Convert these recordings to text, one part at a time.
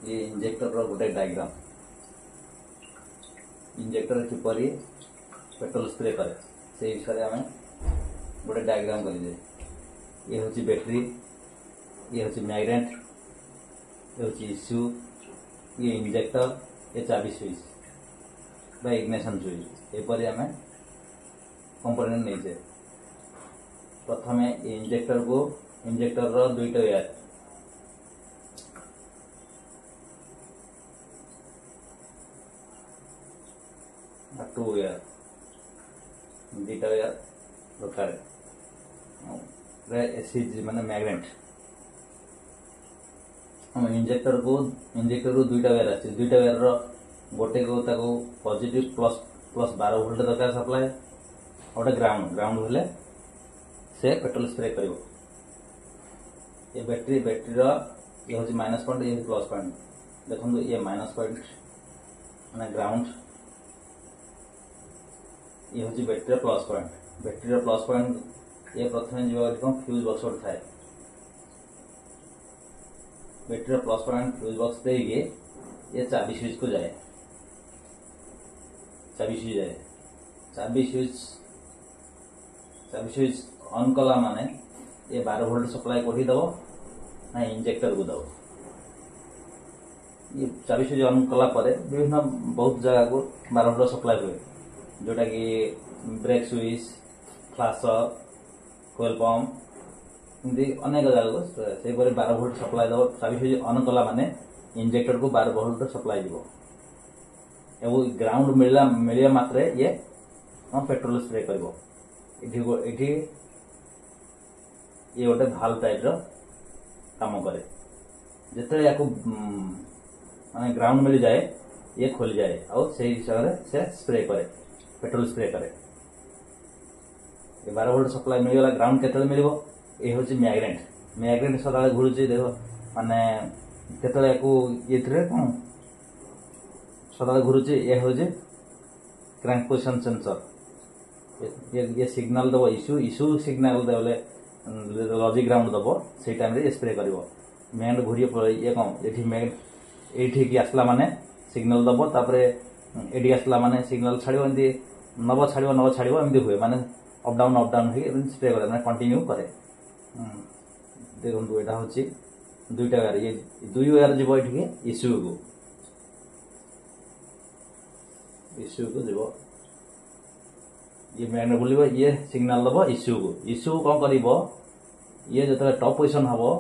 ये इंजेक्टर गोटे diagram injector किपरि petrol spray करे से विषय आम गोटे डायग्राम करें। ये हूँ बैटरी, ये हूँ मैग्नेट, ये हूँ इश्यू, ये इंजेक्टर, ये चाबी स्विच बा इग्निशन स्विच एपरी आम कंपोनेंट नहीं। प्रथम इंजेक्टर को इंजेक्टर रो दुईटा वायर टू वायर दुईटा वायर दरकार एसीज माने मैग्नेट इंजेक्टर को दुईटा वायर आछे। दुईटा वायर रो गोटे को ताको पॉजिटिव प्लस 12 वोल्ट दरकार सप्लाई, गोटे ग्राउंड हेले से पेट्रोल स्प्रे करिवो। ये बैटरी रो ये होची माइनस पॉइंट, ये प्लस पॉइंट। देखो ये माइनस पॉइंट माने ग्राउंड, ये हूँ battery plus point. Battery plus point ये प्रथम जो फ्यूज बॉक्स गोटे थाए, battery plus point fuse box दे ये चाबी स्विच को जाए। चाबी स्विच ऑन कला माने ये 12 वोल्ट सप्लाई कोठी दबो ना इंजेक्टर को दबो। ये चाबी स्विच ऑन कला परे विभिन्न बहुत जगह को 12 वोल्ट सप्लाई हुए, जोटा कि ब्रेक स्विच, फ्लाशर, कोयल पंप एमती अनेक जगह को से 12 वोल्ट सप्लाई दबो। चाबी स्विच ऑन कला माने इंजेक्टर को 12 वोल्ट सप्लाई दिबो। एवं ग्राउंड मिलिया मात्रे ये पेट्रोल स्प्रे करिवो। इठी ये गोटे भाल्व टाइप रो काम करे। जिते या माने ग्राउंड मिल जाए ये खोल जाए और से हिसाब से स्प्रे करे, पेट्रोल स्प्रे करे। ये 12 वोल्ट सप्लाई मिलगला ग्राउंड केतले मिलिबो। ये होची मैग्नेट सदाळे घुरुची देखो माने केतले को येथरे कोन सदाळे घुरुची। ये होची क्रैंक पोजिशन सेंसर। ये सिग्नल दबो इश्यू सिग्नल देले लॉजिक ग्राउंड दबो से टाइम रे स्प्रे करिवो। मैग्नेट घुरियो ये कम एठी मैग्नेट एठी की आसला माने सिग्नल दबो, तापरे एडी आसला माने सिग्नल छाड़िबो, एंती नव छाड़िबो एमती हुए माने अप डाउन हो स्प्रे करे माने कंटिन्यू करे। देखो एटा होची दुईटा वायर, ये दुई वायर जीवो एठी इश्यू को जीवो। ये मैग्नेट बुलिबो, ये सिग्नल दबो इश्यू कौन करिवो, ये जतले टॉप पोजीशन हबो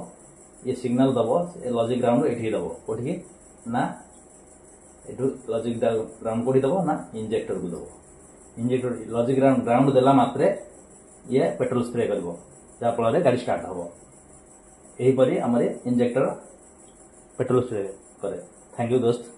ये सिग्नल दबो लॉजिक ग्राउंड एठी दबो कोठी ना एठू लॉजिक ग्राउंड कोठी दबो ना इंजेक्टर को दबो। इंजेक्टर लॉजिक ग्राउंड देला मात्रे ये पेट्रोल स्प्रे करिवो, जा फल गाड़ी स्टार्ट हबो। एही परी हमरे इंजेक्टर पेट्रोल स्प्रे करे। थैंक यू दोस्त।